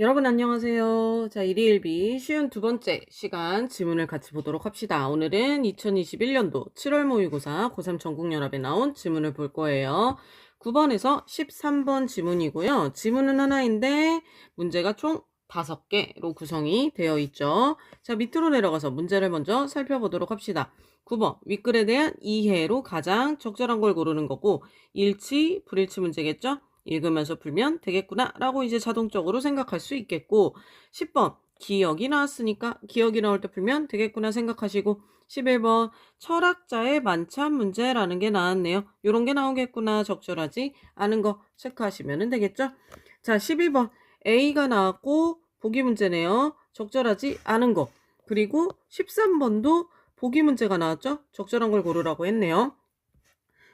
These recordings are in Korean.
여러분 안녕하세요. 자, 일희일비 쉬운 두 번째 시간 지문을 같이 보도록 합시다. 오늘은 2021년도 7월 모의고사 고3 전국연합에 나온 지문을 볼 거예요. 9번에서 13번 지문이고요. 지문은 하나인데 문제가 총 5개로 구성이 되어 있죠. 자, 밑으로 내려가서 문제를 먼저 살펴보도록 합시다. 9번 윗글에 대한 이해로 가장 적절한 걸 고르는 거고 일치, 불일치 문제겠죠? 읽으면서 풀면 되겠구나 라고 이제 자동적으로 생각할 수 있겠고 10번 기억이 나왔으니까 기억이 나올 때 풀면 되겠구나 생각하시고 11번 철학자의 만찬 문제라는 게 나왔네요. 요런 게 나오겠구나 적절하지 않은 거 체크하시면 되겠죠. 자 12번 A가 나왔고 보기 문제네요. 적절하지 않은 거. 그리고 13번도 보기 문제가 나왔죠. 적절한 걸 고르라고 했네요.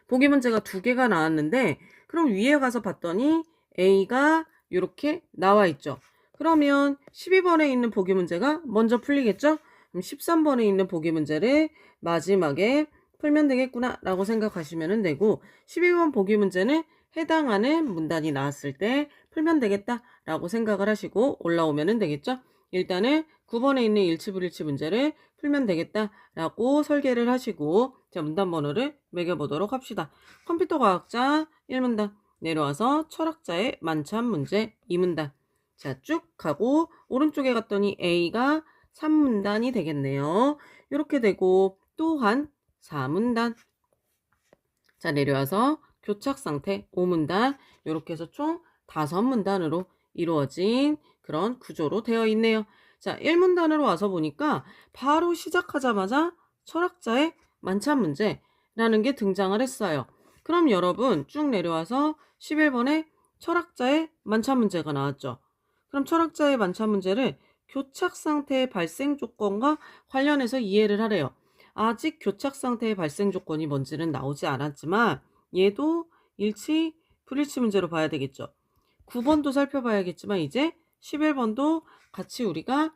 보기 문제가 2개가 나왔는데 그럼 위에 가서 봤더니 A가 이렇게 나와 있죠. 그러면 12번에 있는 보기 문제가 먼저 풀리겠죠? 그럼 13번에 있는 보기 문제를 마지막에 풀면 되겠구나 라고 생각하시면 되고 12번 보기 문제는 해당하는 문단이 나왔을 때 풀면 되겠다 라고 생각을 하시고 올라오면 되겠죠? 일단은 9번에 있는 일치불일치 문제를 풀면 되겠다 라고 설계를 하시고 자 문단 번호를 매겨보도록 합시다. 컴퓨터 과학자 1문단 내려와서 철학자의 만찬 문제 2문단 자 쭉 가고 오른쪽에 갔더니 A가 3문단이 되겠네요. 이렇게 되고 또한 4문단 자 내려와서 교착상태 5문단 이렇게 해서 총 5문단으로 이루어진 그런 구조로 되어 있네요. 자 1문단으로 와서 보니까 바로 시작하자마자 철학자의 만찬 문제라는 게 등장을 했어요. 그럼 여러분 쭉 내려와서 11번에 철학자의 만찬 문제가 나왔죠. 그럼 철학자의 만찬 문제를 교착상태의 발생 조건과 관련해서 이해를 하래요. 아직 교착상태의 발생 조건이 뭔지는 나오지 않았지만 얘도 일치, 불일치 문제로 봐야 되겠죠. 9번도 살펴봐야겠지만 이제 11번도 같이 우리가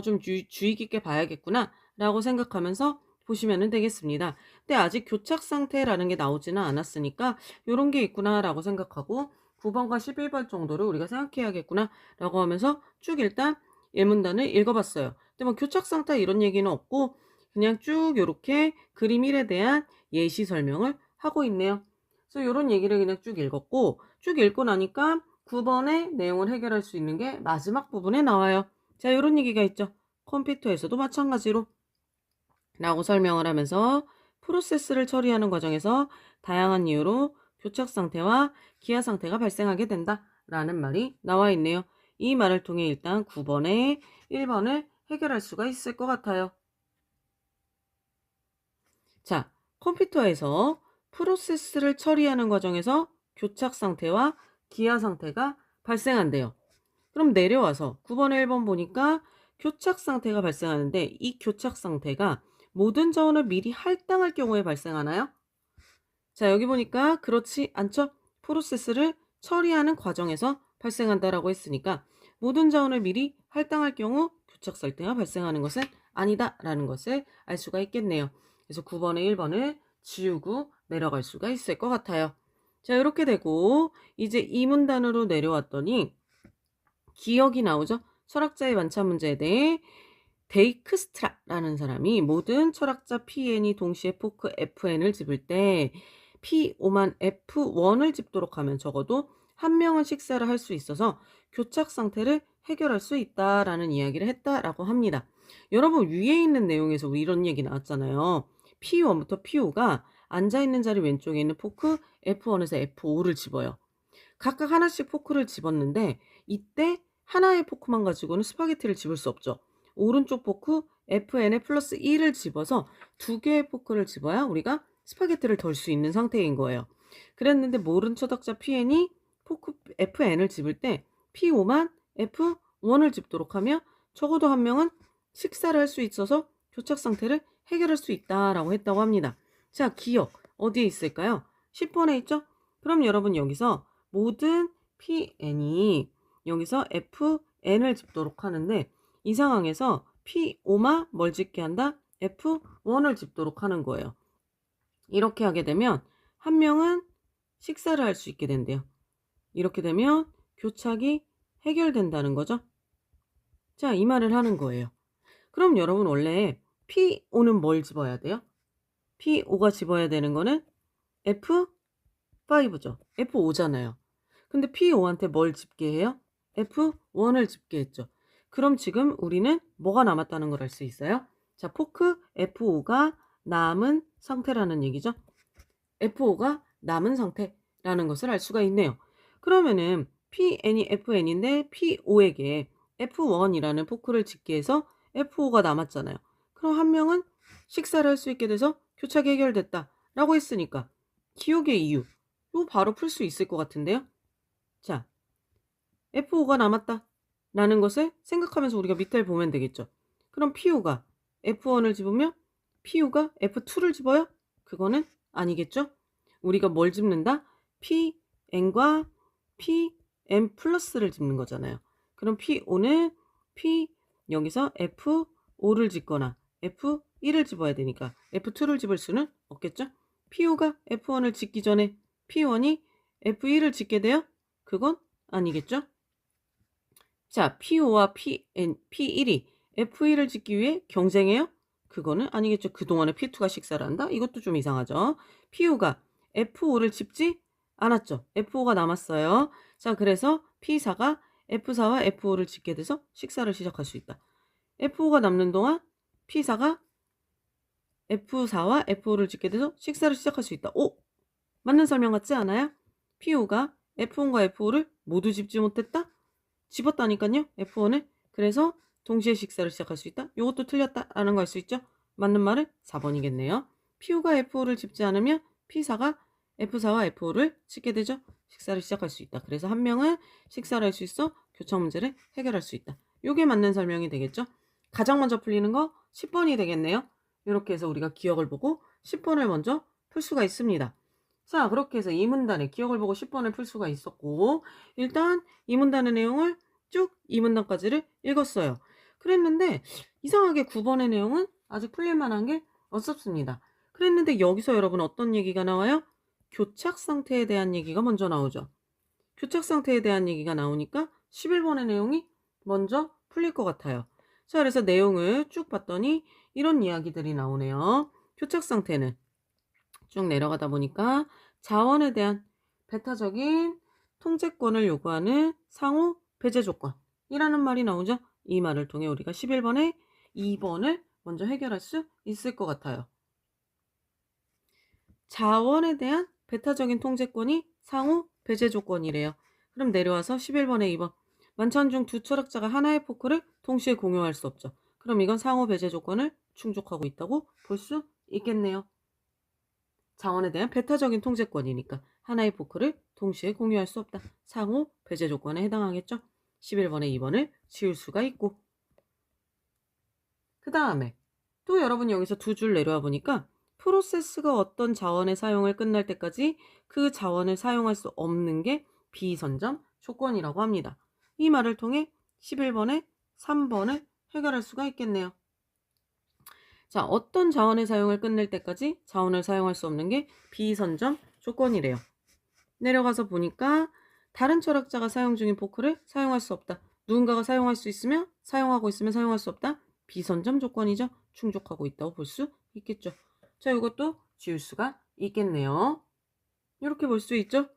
좀 주의 깊게 봐야겠구나 라고 생각하면서 보시면 되겠습니다. 근데 아직 교착 상태라는 게 나오지는 않았으니까 이런 게 있구나 라고 생각하고 9번과 11번 정도를 우리가 생각해야겠구나 라고 하면서 쭉 일단 예문단을 읽어봤어요. 근데 뭐 교착 상태 이런 얘기는 없고 그냥 쭉 이렇게 그림 1에 대한 예시 설명을 하고 있네요. 그래서 이런 얘기를 그냥 쭉 읽었고 쭉 읽고 나니까 9번의 내용을 해결할 수 있는 게 마지막 부분에 나와요. 자, 이런 얘기가 있죠. 컴퓨터에서도 마찬가지로 라고 설명을 하면서 프로세스를 처리하는 과정에서 다양한 이유로 교착 상태와 기아 상태가 발생하게 된다 라는 말이 나와 있네요. 이 말을 통해 일단 9번에 1번을 해결할 수가 있을 것 같아요. 자, 컴퓨터에서 프로세스를 처리하는 과정에서 교착 상태와 기아 상태가 발생한대요. 그럼 내려와서 9번에 1번 보니까 교착 상태가 발생하는데 이 교착 상태가 모든 자원을 미리 할당할 경우에 발생하나요? 자, 여기 보니까 그렇지 않죠? 프로세스를 처리하는 과정에서 발생한다라고 했으니까 모든 자원을 미리 할당할 경우 교착 상태가 발생하는 것은 아니다라는 것을 알 수가 있겠네요. 그래서 9번에 1번을 지우고 내려갈 수가 있을 것 같아요. 자, 이렇게 되고 이제 이 문단으로 내려왔더니 기억이 나오죠? 철학자의 만찬 문제에 대해 데이크스트라라는 사람이 모든 철학자 PN이 동시에 포크 FN을 집을 때 P5만 F1을 집도록 하면 적어도 한 명은 식사를 할 수 있어서 교착 상태를 해결할 수 있다라는 이야기를 했다라고 합니다. 여러분 위에 있는 내용에서 이런 얘기 나왔잖아요. P1부터 P5가 앉아있는 자리 왼쪽에 있는 포크 F1에서 F5를 집어요. 각각 하나씩 포크를 집었는데 이때 하나의 포크만 가지고는 스파게티를 집을 수 없죠. 오른쪽 포크 FN에 플러스 1을 집어서 2개의 포크를 집어야 우리가 스파게티를 덜 수 있는 상태인 거예요. 그랬는데 모른 철학자 PN이 포크 FN을 집을 때 P5만 F1을 집도록 하며 적어도 한 명은 식사를 할 수 있어서 교착 상태를 해결할 수 있다라고 했다고 합니다. 자, 기억 어디에 있을까요? 10번에 있죠? 그럼 여러분 여기서 모든 PN이 여기서 FN을 집도록 하는데 이 상황에서 P5마 뭘 집게 한다? F1을 집도록 하는 거예요. 이렇게 하게 되면 한 명은 식사를 할 수 있게 된대요. 이렇게 되면 교착이 해결된다는 거죠. 자, 이 말을 하는 거예요. 그럼 여러분 원래 P5는 뭘 집어야 돼요? P5가 집어야 되는 거는 F5죠. F5잖아요. 근데 P5한테 뭘 집게 해요? F1을 집게 했죠. 그럼 지금 우리는 뭐가 남았다는 걸 알 수 있어요? 자, 포크 F5가 남은 상태라는 얘기죠. F5가 남은 상태라는 것을 알 수가 있네요. 그러면은 PN이 FN인데 P5에게 F1이라는 포크를 집게 해서 F5가 남았잖아요. 그럼 한 명은 식사를 할 수 있게 돼서 교착이 해결됐다 라고 했으니까 기억의 이유 이거 바로 풀 수 있을 것 같은데요. 자, F5가 남았다 라는 것을 생각하면서 우리가 밑을 보면 되겠죠. 그럼 P5가 F1을 집으면 P5가 F2를 집어요? 그거는 아니겠죠? 우리가 뭘 집는다? PN과 PM 플러스를 집는 거잖아요. 그럼 P5는 여기서 F5를 집거나 F1을 집어야 되니까 F2를 집을 수는 없겠죠? P5가 F1을 집기 전에 P1이 F1을 집게 돼요? 그건 아니겠죠? 자, P5와 P1이 F1을 짓기 위해 경쟁해요? 그거는 아니겠죠. 그동안에 P2가 식사를 한다? 이것도 좀 이상하죠. P5가 F5를 집지 않았죠. F5가 남았어요. 자, 그래서 P4가 F4와 F5를 짓게 돼서 식사를 시작할 수 있다. F5가 남는 동안 P4가 F4와 F5를 짓게 돼서 식사를 시작할 수 있다. 오! 맞는 설명 같지 않아요? P5가 F1과 F5를 모두 집지 못했다? 집었다니까요. F1을. 그래서 동시에 식사를 시작할 수 있다. 이것도 틀렸다라는 거 알 수 있죠. 맞는 말은 4번이겠네요. P5가 F5를 집지 않으면 P4가 F4와 F5를 집게 되죠. 식사를 시작할 수 있다. 그래서 한 명은 식사를 할 수 있어 교차 문제를 해결할 수 있다. 이게 맞는 설명이 되겠죠. 가장 먼저 풀리는 거 10번이 되겠네요. 이렇게 해서 우리가 기억을 보고 10번을 먼저 풀 수가 있습니다. 자, 그렇게 해서 이 문단의 기억을 보고 10번을 풀 수가 있었고, 일단 이 문단의 내용을 쭉 이 문단까지를 읽었어요. 그랬는데 이상하게 9번의 내용은 아직 풀릴 만한 게 없었습니다. 그랬는데 여기서 여러분 어떤 얘기가 나와요? 교착 상태에 대한 얘기가 먼저 나오죠. 교착 상태에 대한 얘기가 나오니까 11번의 내용이 먼저 풀릴 것 같아요. 자, 그래서 내용을 쭉 봤더니 이런 이야기들이 나오네요. 교착 상태는 쭉 내려가다 보니까 자원에 대한 배타적인 통제권을 요구하는 상호 배제 조건이라는 말이 나오죠. 이 말을 통해 우리가 11번에 2번을 먼저 해결할 수 있을 것 같아요. 자원에 대한 배타적인 통제권이 상호 배제 조건이래요. 그럼 내려와서 11번에 2번. 만찬 중 두 철학자가 하나의 포크를 동시에 공유할 수 없죠. 그럼 이건 상호 배제 조건을 충족하고 있다고 볼 수 있겠네요. 자원에 대한 배타적인 통제권이니까 하나의 포크를 동시에 공유할 수 없다. 상호 배제 조건에 해당하겠죠. 11번에 2번을 지울 수가 있고, 그 다음에 또 여러분이 여기서 두 줄 내려와 보니까 프로세스가 어떤 자원의 사용을 끝날 때까지 그 자원을 사용할 수 없는 게 비선점 조건이라고 합니다. 이 말을 통해 11번에 3번을 해결할 수가 있겠네요. 자, 어떤 자원의 사용을 끝낼 때까지 자원을 사용할 수 없는 게 비선점 조건이래요. 내려가서 보니까 다른 철학자가 사용 중인 포크를 사용할 수 없다. 누군가가 사용할 수 있으면 사용하고 있으면 사용할 수 없다. 비선점 조건이죠. 충족하고 있다고 볼 수 있겠죠. 자, 이것도 지울 수가 있겠네요. 이렇게 볼 수 있죠.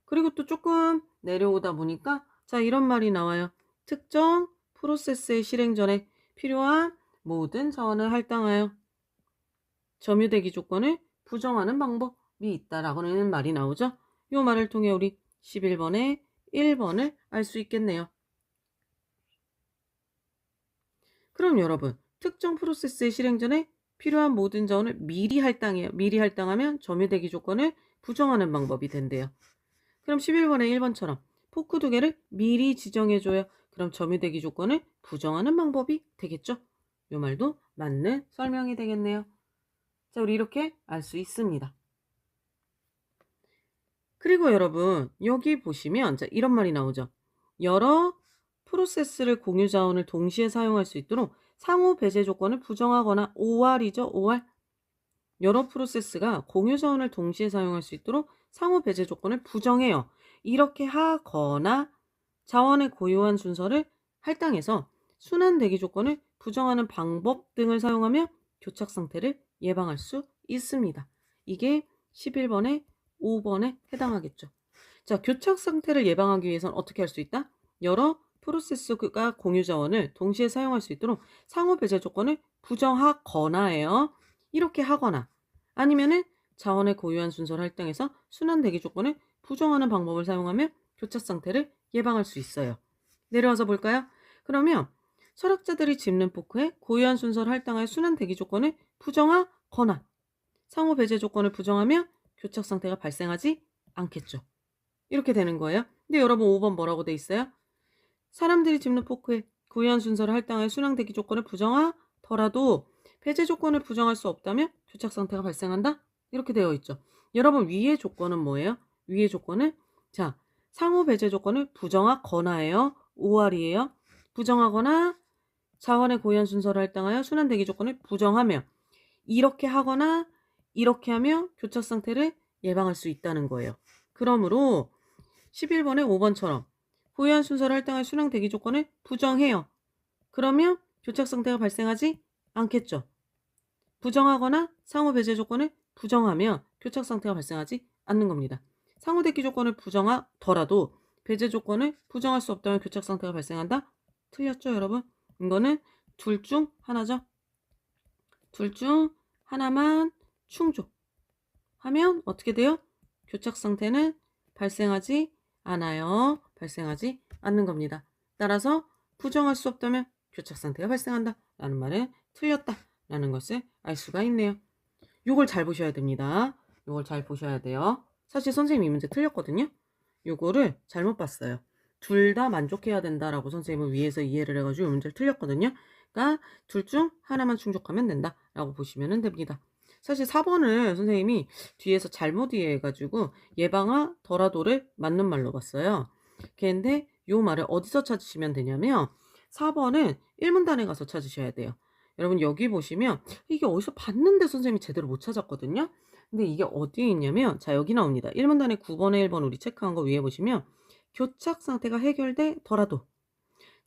그리고 또 조금 내려오다 보니까 자, 이런 말이 나와요. 특정 프로세스의 실행 전에 필요한 모든 자원을 할당하여 점유대기 조건을 부정하는 방법이 있다라고는 말이 나오죠. 이 말을 통해 우리 11번에 1번을 알 수 있겠네요. 그럼 여러분, 특정 프로세스의 실행 전에 필요한 모든 자원을 미리 할당해요. 미리 할당하면 점유대기 조건을 부정하는 방법이 된대요. 그럼 11번에 1번처럼 포크 두 개를 미리 지정해줘요. 그럼 점유대기 조건을 부정하는 방법이 되겠죠. 이 말도 맞는 설명이 되겠네요. 자, 우리 이렇게 알 수 있습니다. 그리고 여러분, 여기 보시면 자, 이런 말이 나오죠. 여러 프로세스를 공유 자원을 동시에 사용할 수 있도록 상호 배제 조건을 부정하거나 OR이죠. OR. 여러 프로세스가 공유 자원을 동시에 사용할 수 있도록 상호 배제 조건을 부정해요. 이렇게 하거나 자원의 고유한 순서를 할당해서 순환 대기 조건을 부정하는 방법 등을 사용하며 교착 상태를 예방할 수 있습니다. 이게 11번에 5번에 해당하겠죠. 자, 교착 상태를 예방하기 위해서는 어떻게 할 수 있다? 여러 프로세스가 공유 자원을 동시에 사용할 수 있도록 상호 배제 조건을 부정하거나예요. 이렇게 하거나 아니면은 자원의 고유한 순서를 할당해서 순환 대기 조건을 부정하는 방법을 사용하며 교착 상태를 예방할 수 있어요. 내려와서 볼까요? 그러면 철학자들이 짚는 포크에 고유한 순서를 할당하여 순환 대기 조건을 부정하거나 상호 배제 조건을 부정하며 교착 상태가 발생하지 않겠죠. 이렇게 되는 거예요. 근데 여러분 5번 뭐라고 돼 있어요? 사람들이 짚는 포크에 고유한 순서를 할당하여 순환 대기 조건을 부정하더라도 배제 조건을 부정할 수 없다면 교착 상태가 발생한다? 이렇게 되어 있죠. 여러분 위의 조건은 뭐예요? 위의 조건은 자 상호 배제 조건을 부정하거나예요. 5알이에요. 부정하거나 자원의 고유한 순서를 할당하여 순환 대기 조건을 부정하며 이렇게 하거나 이렇게 하며 교착 상태를 예방할 수 있다는 거예요. 그러므로 11번에 5번처럼 고유한 순서를 할당할 순환 대기 조건을 부정해요. 그러면 교착 상태가 발생하지 않겠죠. 부정하거나 상호 배제 조건을 부정하면 교착 상태가 발생하지 않는 겁니다. 상호 대기 조건을 부정하더라도 배제 조건을 부정할 수 없다면 교착 상태가 발생한다? 틀렸죠, 여러분? 이거는 둘 중 하나죠. 둘 중 하나만 충족하면 어떻게 돼요? 교착 상태는 발생하지 않아요. 발생하지 않는 겁니다. 따라서 부정할 수 없다면 교착 상태가 발생한다 라는 말은 틀렸다 라는 것을 알 수가 있네요. 요걸 잘 보셔야 됩니다. 요걸 잘 보셔야 돼요. 사실 선생님이 이 문제 틀렸거든요. 요거를 잘못 봤어요. 둘 다 만족해야 된다라고 선생님은 위에서 이해를 해가지고 문제를 틀렸거든요. 그러니까 둘 중 하나만 충족하면 된다라고 보시면 됩니다. 사실 4번을 선생님이 뒤에서 잘못 이해해가지고 예방하더라도를 맞는 말로 봤어요. 근데 요 말을 어디서 찾으시면 되냐면 4번은 1문단에 가서 찾으셔야 돼요. 여러분 여기 보시면 이게 어디서 봤는데 선생님이 제대로 못 찾았거든요. 근데 이게 어디에 있냐면 자 여기 나옵니다. 1문단에 9번에 1번 우리 체크한 거 위에 보시면 교착 상태가 해결되더라도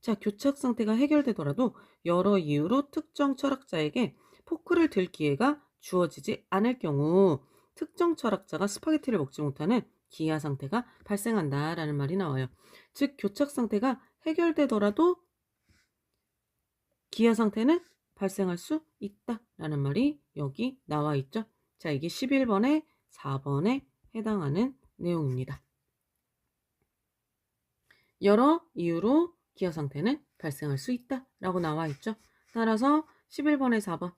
자 교착 상태가 해결되더라도 여러 이유로 특정 철학자에게 포크를 들 기회가 주어지지 않을 경우 특정 철학자가 스파게티를 먹지 못하는 기아 상태가 발생한다라는 말이 나와요. 즉 교착 상태가 해결되더라도 기아 상태는 발생할 수 있다라는 말이 여기 나와 있죠. 자, 이게 11번에 4번에 해당하는 내용입니다. 여러 이유로 기아 상태는 발생할 수 있다라고 나와 있죠. 따라서 11번에 4번.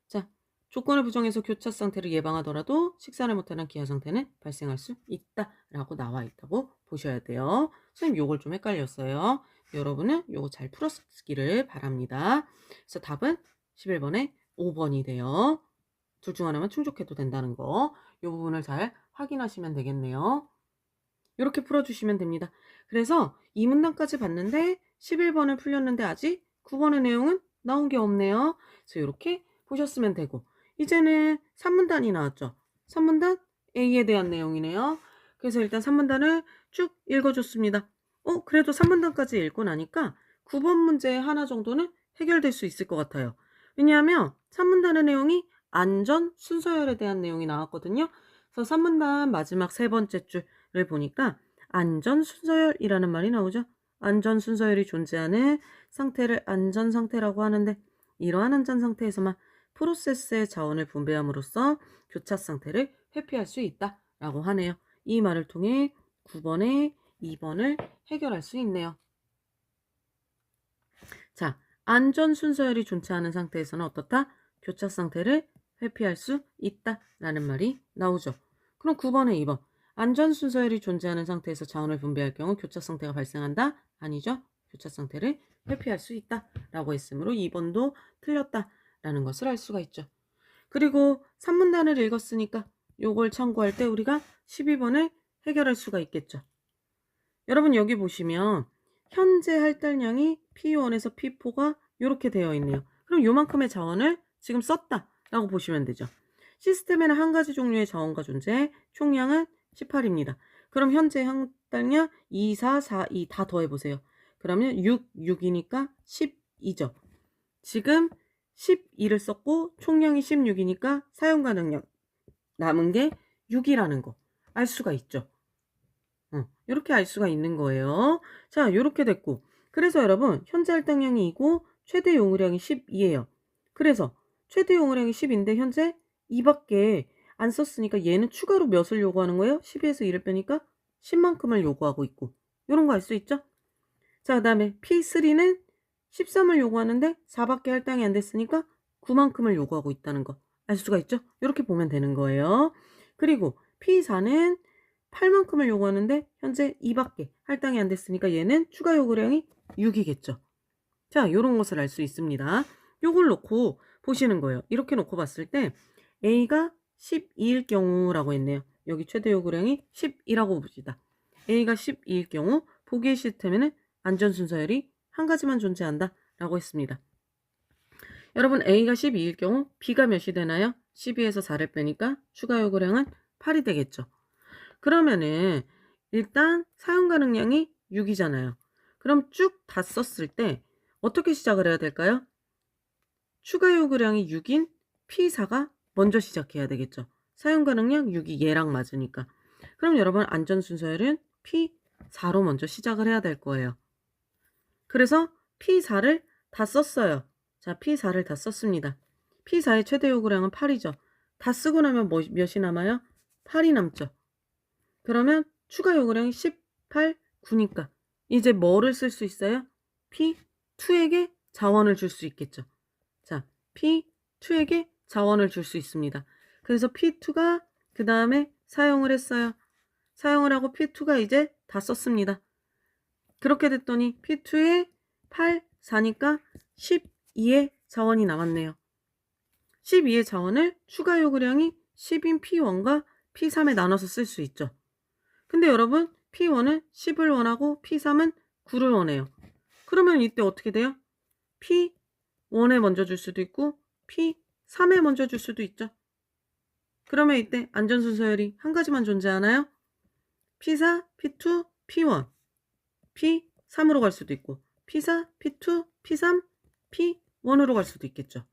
자, 조건을 부정해서 교착 상태를 예방하더라도 식사를 못하는 기아 상태는 발생할 수 있다라고 나와 있다고 보셔야 돼요. 선생님 요걸 좀 헷갈렸어요. 여러분은 요거 잘 풀었기를 바랍니다. 그래서 답은 11번에 5번이 돼요. 둘 중 하나만 충족해도 된다는 거. 이 부분을 잘 확인하시면 되겠네요. 이렇게 풀어주시면 됩니다. 그래서 이 문단까지 봤는데 11번을 풀렸는데 아직 9번의 내용은 나온 게 없네요. 그래서 이렇게 보셨으면 되고 이제는 3문단이 나왔죠. 3문단 A에 대한 내용이네요. 그래서 일단 3문단을 쭉 읽어줬습니다. 그래도 3문단까지 읽고 나니까 9번 문제 하나 정도는 해결될 수 있을 것 같아요. 왜냐하면 3문단의 내용이 안전 순서열에 대한 내용이 나왔거든요. 그래서 3문단 마지막 세 번째 줄을 보니까 안전 순서열이라는 말이 나오죠. 안전 순서열이 존재하는 상태를 안전 상태라고 하는데 이러한 안전 상태에서만 프로세스의 자원을 분배함으로써 교착 상태를 회피할 수 있다라고 하네요. 이 말을 통해 9번에 2번을 해결할 수 있네요. 자, 안전 순서열이 존재하는 상태에서는 어떻다? 교착 상태를 회피할 수 있다라는 말이 나오죠. 그럼 9번에 2번. 안전 순서열이 존재하는 상태에서 자원을 분배할 경우 교착 상태가 발생한다? 아니죠. 교착 상태를 회피할 수 있다라고 했으므로 2번도 틀렸다라는 것을 알 수가 있죠. 그리고 3문단을 읽었으니까 요걸 참고할 때 우리가 12번을 해결할 수가 있겠죠. 여러분 여기 보시면 현재 할당량이 P1에서 P4가 이렇게 되어 있네요. 그럼 요만큼의 자원을 지금 썼다라고 보시면 되죠. 시스템에는 한 가지 종류의 자원과 존재해 총량은 18입니다. 그럼 현재 할당량 2, 4, 4, 2 다 더해보세요. 그러면 6, 6이니까 12죠. 지금 12를 썼고 총량이 16이니까 사용 가능량 남은 게 6이라는 거 알 수가 있죠. 이렇게 알 수가 있는 거예요. 자, 이렇게 됐고. 그래서 여러분, 현재 할당량이 2고 최대 용량이 12예요. 그래서 최대 용량이 10인데 현재 2밖에 안 썼으니까 얘는 추가로 몇을 요구하는 거예요? 12에서 2를 빼니까 10만큼을 요구하고 있고. 이런 거 알 수 있죠? 자, 그 다음에 P3는 13을 요구하는데 4밖에 할당이 안 됐으니까 9만큼을 요구하고 있다는 거 알 수가 있죠? 이렇게 보면 되는 거예요. 그리고 P4는 8만큼을 요구하는데 현재 2밖에 할당이 안 됐으니까 얘는 추가 요구량이 6이겠죠. 자, 요런 것을 알 수 있습니다. 요걸 놓고 보시는 거예요. 이렇게 놓고 봤을 때 A가 12일 경우라고 했네요. 여기 최대 요구량이 10이라고 봅시다. A가 12일 경우 보기의 시스템에는 안전순서열이 한 가지만 존재한다 라고 했습니다. 여러분, A가 12일 경우 B가 몇이 되나요? 12에서 4를 빼니까 추가 요구량은 8이 되겠죠. 그러면은 일단 사용 가능량이 6이잖아요. 그럼 쭉 다 썼을 때 어떻게 시작을 해야 될까요? 추가 요구량이 6인 P4가 먼저 시작해야 되겠죠. 사용 가능량 6이 얘랑 맞으니까. 그럼 여러분, 안전순서열은 P4로 먼저 시작을 해야 될 거예요. 그래서 P4를 다 썼어요. 자, P4를 다 썼습니다. P4의 최대 요구량은 8이죠. 다 쓰고 나면 몇이 남아요? 8이 남죠. 그러면 추가 요구량이 18, 9니까 이제 뭐를 쓸 수 있어요? P2에게 자원을 줄 수 있겠죠. 자, P2에게 자원을 줄 수 있습니다. 그래서 P2가 그 다음에 사용을 했어요. 사용을 하고 P2가 이제 다 썼습니다. 그렇게 됐더니 P2에 8, 4니까 12의 자원이 남았네요. 12의 자원을 추가 요구량이 10인 P1과 P3에 나눠서 쓸 수 있죠. 근데 여러분, P1은 10을 원하고 P3은 9를 원해요. 그러면 이때 어떻게 돼요? P1에 먼저 줄 수도 있고 P3에 먼저 줄 수도 있죠. 그러면 이때 안전순서열이 한 가지만 존재하나요? P4, P2, P1, P3으로 갈 수도 있고 P4, P2, P3, P1으로 갈 수도 있겠죠.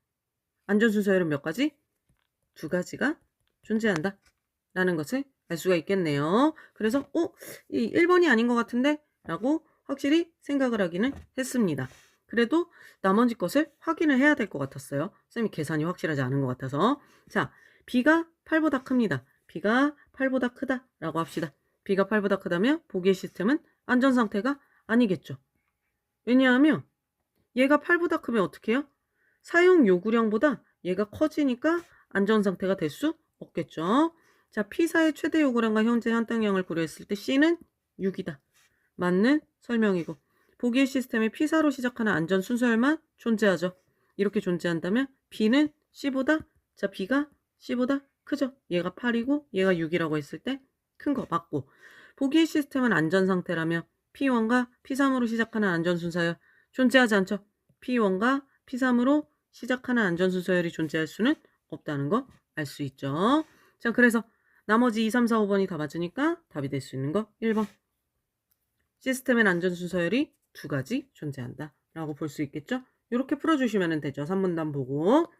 안전순서열은 몇 가지? 두 가지가 존재한다 라는 것을 알 수가 있겠네요. 그래서 이 1번이 아닌 것 같은데? 라고 확실히 생각을 하기는 했습니다. 그래도 나머지 것을 확인을 해야 될 것 같았어요. 쌤이 계산이 확실하지 않은 것 같아서. 자, B가 8보다 큽니다. B가 8보다 크다 라고 합시다. B가 8보다 크다면 보기의 시스템은 안전상태가 아니겠죠. 왜냐하면 얘가 8보다 크면 어떻게 해요? 사용 요구량보다 얘가 커지니까 안전상태가 될 수 없겠죠. 자, P4의 최대 요구량과 현재 할당량을 고려했을 때 C는 6이다. 맞는 설명이고 보기의 시스템에 P4로 시작하는 안전 순서열만 존재하죠. 이렇게 존재한다면 B는 C보다 B가 C보다 크죠. 얘가 8이고 얘가 6이라고 했을 때 큰 거 맞고 보기의 시스템은 안전 상태라면 P1과 P3으로 시작하는 안전 순서열 존재하지 않죠. P1과 P3으로 시작하는 안전 순서열이 존재할 수는 없다는 거 알 수 있죠. 자, 그래서 나머지 2, 3, 4, 5번이 다 맞으니까 답이 될 수 있는 거 1번. 시스템엔 안전 순서열이 두 가지 존재한다 라고 볼 수 있겠죠. 이렇게 풀어주시면 되죠. 3문단 보고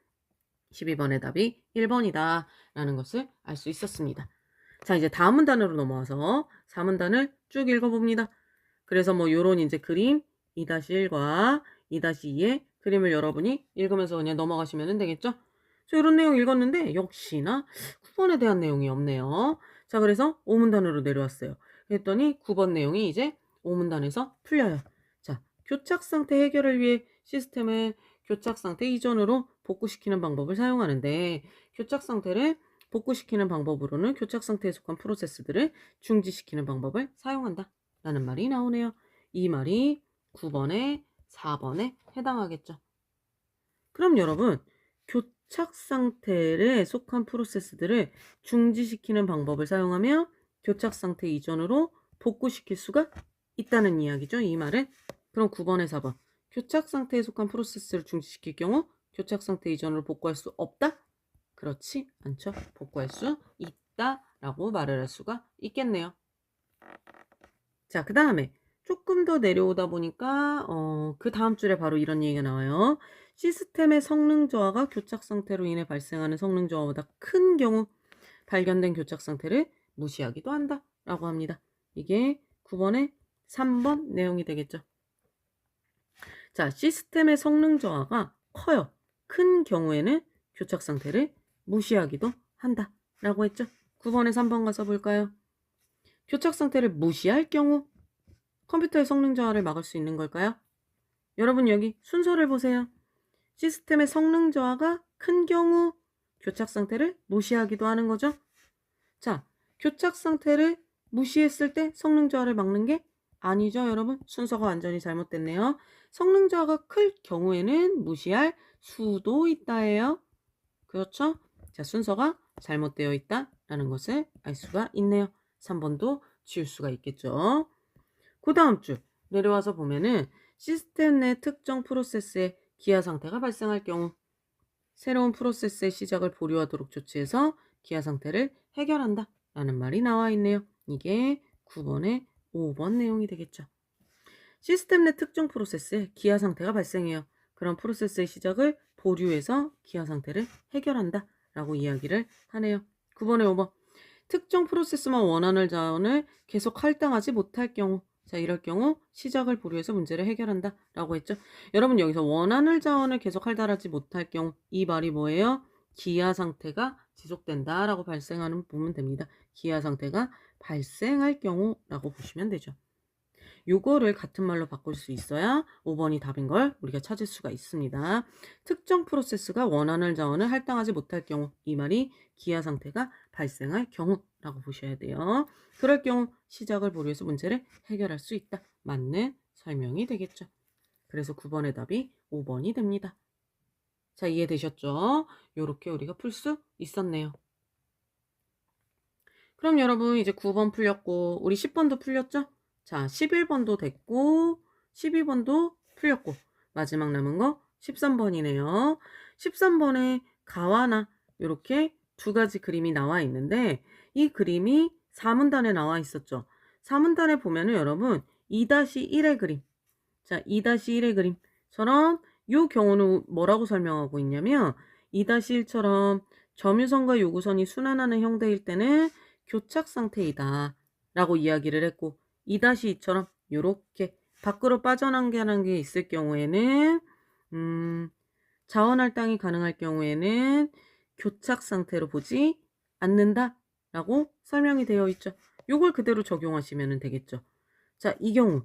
12번의 답이 1번이다 라는 것을 알 수 있었습니다. 자, 이제 다음 문단으로 넘어와서 4문단을 쭉 읽어봅니다. 그래서 뭐 요런 이제 그림 2-1과 2-2의 그림을 여러분이 읽으면서 그냥 넘어가시면 되겠죠. 자, 이런 내용 읽었는데 역시나 9번에 대한 내용이 없네요. 자, 그래서 5문단으로 내려왔어요. 그랬더니 9번 내용이 이제 5문단에서 풀려요. 자, 교착 상태 해결을 위해 시스템을 교착 상태 이전으로 복구시키는 방법을 사용하는데 교착 상태를 복구시키는 방법으로는 교착 상태에 속한 프로세스들을 중지시키는 방법을 사용한다 라는 말이 나오네요. 이 말이 9번에 4번에 해당하겠죠. 그럼 여러분, 교착 상태에 속한 프로세스들을 중지시키는 방법을 사용하며 교착 상태 이전으로 복구시킬 수가 있다는 이야기죠. 이 말은. 그럼 9번에 4번. 교착 상태에 속한 프로세스를 중지시킬 경우 교착 상태 이전으로 복구할 수 없다? 그렇지 않죠. 복구할 수 있다라고 말을 할 수가 있겠네요. 자, 그 다음에 조금 더 내려오다 보니까 그 다음 줄에 바로 이런 얘기가 나와요. 시스템의 성능 저하가 교착 상태로 인해 발생하는 성능 저하보다 큰 경우 발견된 교착 상태를 무시하기도 한다 라고 합니다. 이게 9번의 3번 내용이 되겠죠. 자, 시스템의 성능 저하가 커요. 큰 경우에는 교착 상태를 무시하기도 한다 라고 했죠. 9번에 3번 가서 볼까요? 교착 상태를 무시할 경우 컴퓨터의 성능 저하를 막을 수 있는 걸까요? 여러분 여기 순서를 보세요. 시스템의 성능 저하가 큰 경우 교착 상태를 무시하기도 하는 거죠. 자, 교착 상태를 무시했을 때 성능 저하를 막는 게 아니죠, 여러분. 순서가 완전히 잘못됐네요. 성능 저하가 클 경우에는 무시할 수도 있다예요. 그렇죠? 자, 순서가 잘못되어 있다라는 것을 알 수가 있네요. 3번도 지울 수가 있겠죠. 그 다음 줄 내려와서 보면은 시스템 내 특정 프로세스의 기아 상태가 발생할 경우 새로운 프로세스의 시작을 보류하도록 조치해서 기아 상태를 해결한다 라는 말이 나와 있네요. 이게 9번에 5번 내용이 되겠죠. 시스템 내 특정 프로세스에 기아 상태가 발생해요. 그런 프로세스의 시작을 보류해서 기아 상태를 해결한다 라고 이야기를 하네요. 9번에 5번 특정 프로세스만 원하는 자원을 계속 할당하지 못할 경우 자, 이럴 경우 시작을 보류해서 문제를 해결한다 라고 했죠. 여러분 여기서 원하는 자원을 계속 할당하지 못할 경우 이 말이 뭐예요? 기아 상태가 지속된다 라고 보면 됩니다. 기아 상태가 발생할 경우라고 보시면 되죠. 요거를 같은 말로 바꿀 수 있어야 5번이 답인 걸 우리가 찾을 수가 있습니다. 특정 프로세스가 원하는 자원을 할당하지 못할 경우 이 말이 기아 상태가 발생할 경우라고 보셔야 돼요. 그럴 경우 시작을 보류해서 문제를 해결할 수 있다. 맞는 설명이 되겠죠. 그래서 9번의 답이 5번이 됩니다. 자, 이해되셨죠? 요렇게 우리가 풀 수 있었네요. 그럼 여러분 이제 9번 풀렸고 우리 10번도 풀렸죠? 자, 11번도 됐고 12번도 풀렸고 마지막 남은 거 13번이네요. 13번에 가와나 이렇게 두 가지 그림이 나와 있는데 이 그림이 4문단에 나와 있었죠. 4문단에 보면은 여러분 2-1의 그림 자, 2-1의 그림처럼 이 경우는 뭐라고 설명하고 있냐면 2-1처럼 점유선과 요구선이 순환하는 형태일 때는 교착 상태이다 라고 이야기를 했고 2-2처럼 이렇게 밖으로 빠져나가는 게 있을 경우에는 자원 할당이 가능할 경우에는 교착 상태로 보지 않는다 라고 설명이 되어 있죠. 요걸 그대로 적용하시면 되겠죠. 자, 이 경우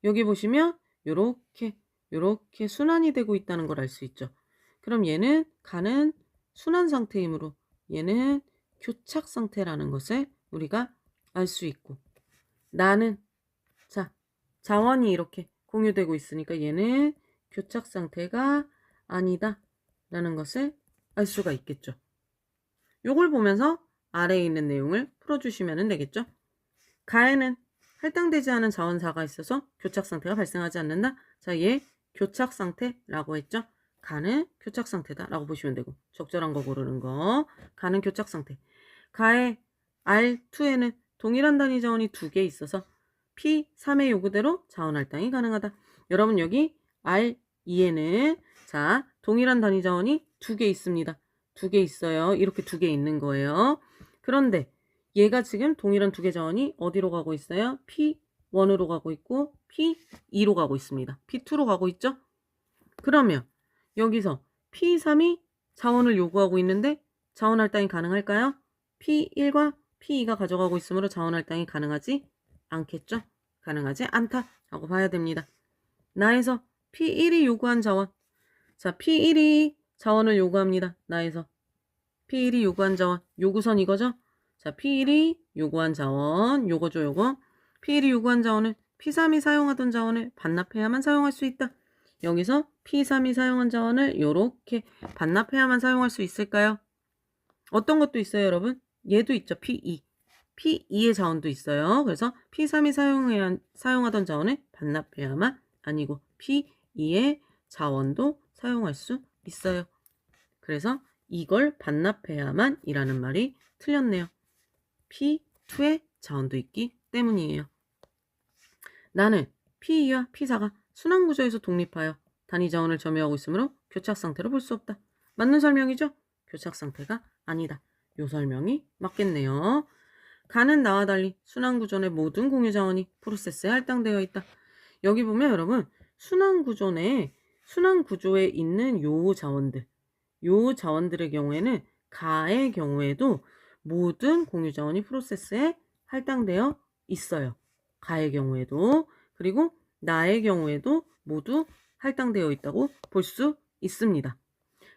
여기 보시면 요렇게 순환이 되고 있다는 걸 알 수 있죠. 그럼 얘는 가는 순환 상태이므로 얘는 교착 상태라는 것을 우리가 알 수 있고 나는 자 자원이 이렇게 공유되고 있으니까 얘는 교착 상태가 아니다 라는 것을 알 수가 있겠죠. 요걸 보면서 아래에 있는 내용을 풀어주시면 되겠죠. 가에는 할당되지 않은 자원사가 있어서 교착 상태가 발생하지 않는다. 자, 얘 교착 상태라고 했죠. 가는 교착 상태다 라고 보시면 되고 적절한 거 고르는 거 가는 교착 상태. 가의 R2에는 동일한 단위 자원이 2개 있어서 P3의 요구대로 자원 할당이 가능하다. 여러분 여기 R2에는 자 동일한 단위 자원이 2개 있습니다. 2개 있어요. 이렇게 2개 있는 거예요. 그런데 얘가 지금 동일한 2개 자원이 어디로 가고 있어요? P1으로 가고 있고 P2로 가고 있습니다. P2로 가고 있죠? 그러면 여기서 P3이 자원을 요구하고 있는데 자원 할당이 가능할까요? P1과 P2가 가져가고 있으므로 자원 할당이 가능하지 않겠죠? 가능하지 않다라고 봐야 됩니다. 나에서 P1이 요구한 자원 자 P1이 자원을 요구합니다. 나에서 P1이 요구한 자원 요구선 이거죠? 자 P1이 요구한 자원 요거죠 요거 P1이 요구한 자원은 P3이 사용하던 자원을 반납해야만 사용할 수 있다. 여기서 P3이 사용한 자원을 이렇게 반납해야만 사용할 수 있을까요? 어떤 것도 있어요 여러분? 얘도 있죠 P2 P2의 자원도 있어요. 그래서 P3이 사용하던 자원을 반납해야만 아니고 P2의 자원도 사용할 수 있어요. 그래서 이걸 반납해야만 이라는 말이 틀렸네요. P2의 자원도 있기 때문이에요. 나는 P2와 P4가 순환구조에서 독립하여 단위자원을 점유하고 있으므로 교착상태로 볼 수 없다. 맞는 설명이죠? 교착상태가 아니다. 요 설명이 맞겠네요. 가는 나와 달리 순환구조 내 모든 공유자원이 프로세스에 할당되어 있다. 여기 보면 여러분 순환구조에 있는 요 자원들의 경우에는 가의 경우에도 모든 공유자원이 프로세스에 할당되어 있어요. 가의 경우에도. 그리고 나의 경우에도 모두 할당되어 있다고 볼 수 있습니다.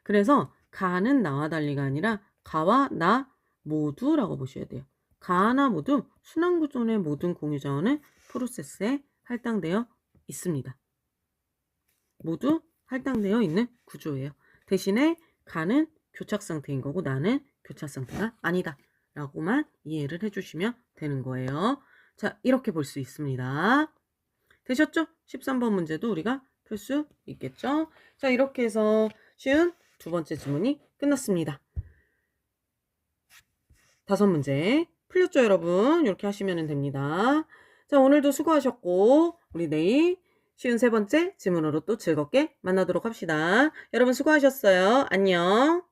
그래서 가는 나와 달리가 아니라 가와 나 모두라고 보셔야 돼요. 가나 모두 순환구조 내 모든 공유자원은 프로세스에 할당되어 있습니다. 모두 할당되어 있는 구조예요. 대신에 가는 교착상태인 거고 나는 교착상태가 아니다 라고만 이해를 해주시면 되는 거예요. 자, 이렇게 볼 수 있습니다. 되셨죠? 13번 문제도 우리가 풀 수 있겠죠? 자, 이렇게 해서 쉬운 두 번째 지문이 끝났습니다. 5문제 풀렸죠, 여러분? 이렇게 하시면 됩니다. 자, 오늘도 수고하셨고 우리 내일 쉬운 3번째 지문으로 또 즐겁게 만나도록 합시다. 여러분 수고하셨어요. 안녕.